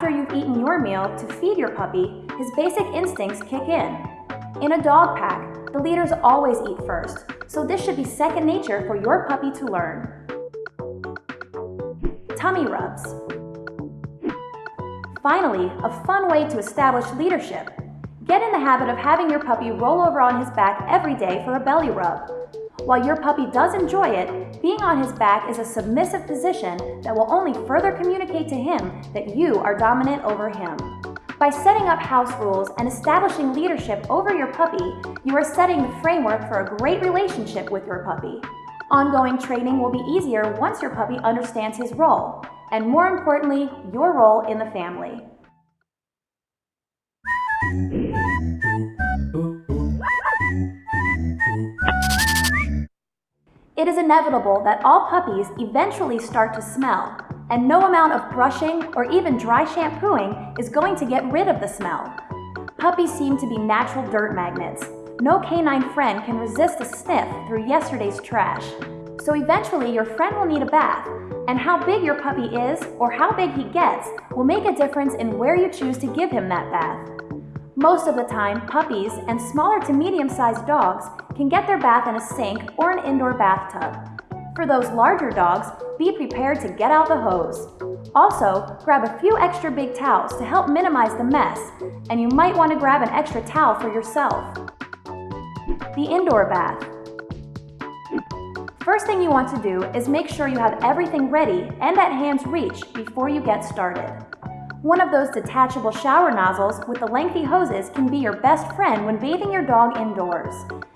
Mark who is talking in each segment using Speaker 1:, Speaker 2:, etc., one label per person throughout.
Speaker 1: After you've eaten your meal to feed your puppy, his basic instincts kick in. In a dog pack, the leaders always eat first, so this should be second nature for your puppy to learn. Tummy rubs. Finally, a fun way to establish leadership. Get in the habit of having your puppy roll over on his back every day for a belly rub. While your puppy does enjoy it, being on his back is a submissive position that will only further communicate to him that you are dominant over him. By setting up house rules and establishing leadership over your puppy, you are setting the framework for a great relationship with your puppy. Ongoing training will be easier once your puppy understands his role, and more importantly, your role in the family. It is inevitable that all puppies eventually start to smell, and no amount of brushing or even dry shampooing is going to get rid of the smell. Puppies seem to be natural dirt magnets. No canine friend can resist a sniff through yesterday's trash. So eventually your friend will need a bath, and how big your puppy is or how big he gets will make a difference in where you choose to give him that bath. Most of the time, puppies and smaller to medium-sized dogs can get their bath in a sink or an indoor bathtub. For those larger dogs, be prepared to get out the hose. Also, grab a few extra big towels to help minimize the mess, and you might want to grab an extra towel for yourself. The indoor bath. First thing you want to do is make sure you have everything ready and at hand's reach before you get started. One of those detachable shower nozzles with the lengthy hoses can be your best friend when bathing your dog indoors.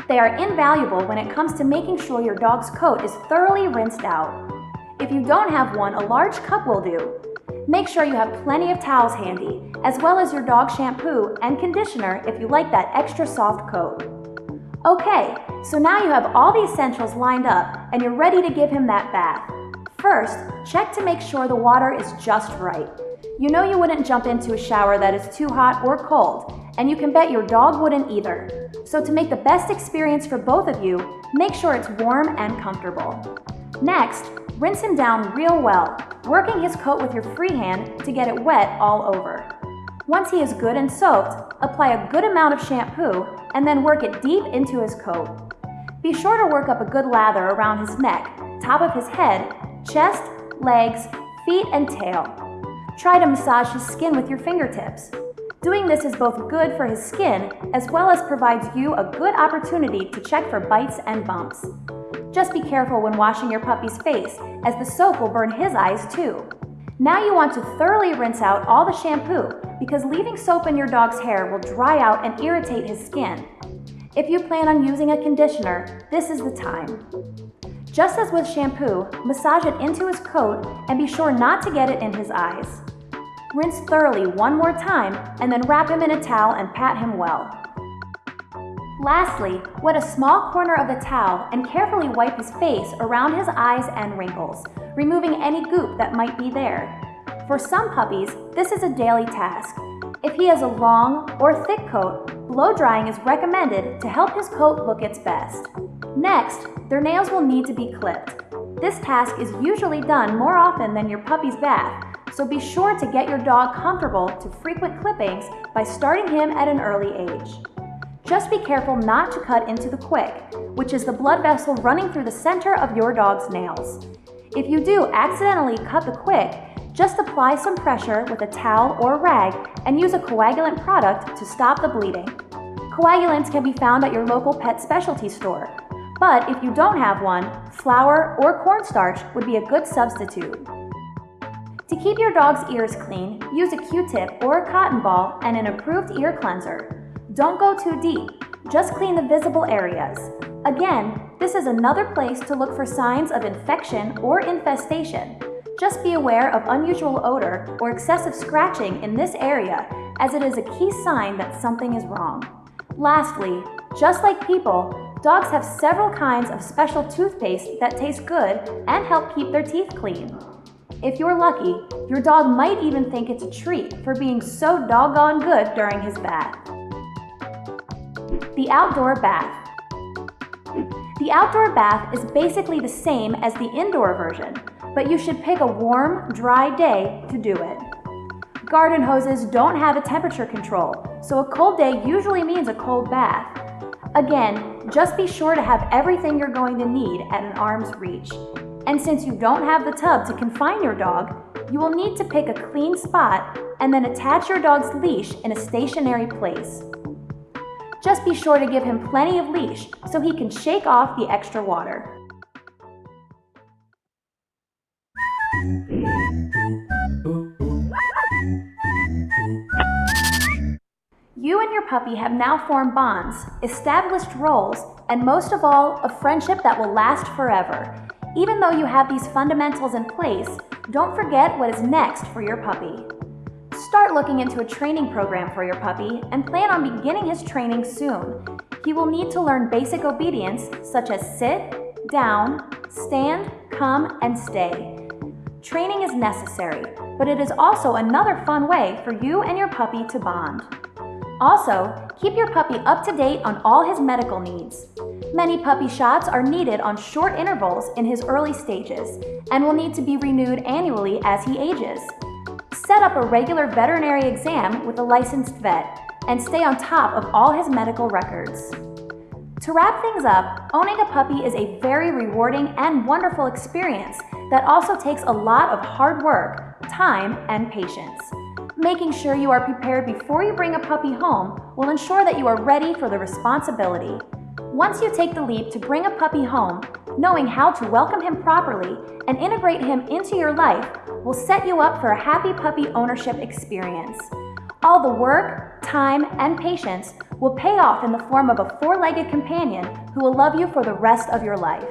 Speaker 1: They are invaluable when it comes to making sure your dog's coat is thoroughly rinsed out. If you don't have one, a large cup will do. Make sure you have plenty of towels handy, as well as your dog shampoo and conditioner if you like that extra soft coat. Okay, so now you have all the essentials lined up and you're ready to give him that bath. First, check to make sure the water is just right. You know you wouldn't jump into a shower that is too hot or cold, and you can bet your dog wouldn't either. So to make the best experience for both of you, make sure it's warm and comfortable. Next, rinse him down real well, working his coat with your free hand to get it wet all over. Once he is good and soaked, apply a good amount of shampoo and then work it deep into his coat. Be sure to work up a good lather around his neck, top of his head, chest, legs, feet, and tail. Try to massage his skin with your fingertips. Doing this is both good for his skin as well as provides you a good opportunity to check for bites and bumps. Just be careful when washing your puppy's face, as the soap will burn his eyes too. Now you want to thoroughly rinse out all the shampoo, because leaving soap in your dog's hair will dry out and irritate his skin. If you plan on using a conditioner, this is the time. Just as with shampoo, massage it into his coat and be sure not to get it in his eyes. Rinse thoroughly one more time and then wrap him in a towel and pat him well. Lastly, wet a small corner of the towel and carefully wipe his face around his eyes and wrinkles, removing any goop that might be there. For some puppies, this is a daily task. If he has a long or thick coat, blow drying is recommended to help his coat look its best. Next, their nails will need to be clipped. This task is usually done more often than your puppy's bath, so be sure to get your dog comfortable to frequent clippings by starting him at an early age. Just be careful not to cut into the quick, which is the blood vessel running through the center of your dog's nails. If you do accidentally cut the quick, just apply some pressure with a towel or rag and use a coagulant product to stop the bleeding. Coagulants can be found at your local pet specialty store, but if you don't have one, flour or cornstarch would be a good substitute. To keep your dog's ears clean, use a Q-tip or a cotton ball and an approved ear cleanser. Don't go too deep, just clean the visible areas. Again, this is another place to look for signs of infection or infestation. Just be aware of unusual odor or excessive scratching in this area, as it is a key sign that something is wrong. Lastly, just like people, dogs have several kinds of special toothpaste that taste good and help keep their teeth clean. If you're lucky, your dog might even think it's a treat for being so doggone good during his bath. The outdoor bath. The outdoor bath is basically the same as the indoor version, but you should pick a warm, dry day to do it. Garden hoses don't have a temperature control, so a cold day usually means a cold bath. Again, just be sure to have everything you're going to need at an arm's reach. And since you don't have the tub to confine your dog, you will need to pick a clean spot and then attach your dog's leash in a stationary place. Just be sure to give him plenty of leash so he can shake off the extra water. You and your puppy have now formed bonds, established roles, and most of all, a friendship that will last forever. Even though you have these fundamentals in place, don't forget what is next for your puppy. Start looking into a training program for your puppy and plan on beginning his training soon. He will need to learn basic obedience such as sit, down, stand, come, and stay. Training is necessary, but it is also another fun way for you and your puppy to bond. Also, keep your puppy up to date on all his medical needs. Many puppy shots are needed on short intervals in his early stages and will need to be renewed annually as he ages. Set up a regular veterinary exam with a licensed vet and stay on top of all his medical records. To wrap things up, owning a puppy is a very rewarding and wonderful experience that also takes a lot of hard work, time, and patience. Making sure you are prepared before you bring a puppy home will ensure that you are ready for the responsibility. Once you take the leap to bring a puppy home, knowing how to welcome him properly and integrate him into your life will set you up for a happy puppy ownership experience. All the work, time, and patience will pay off in the form of a four-legged companion who will love you for the rest of your life.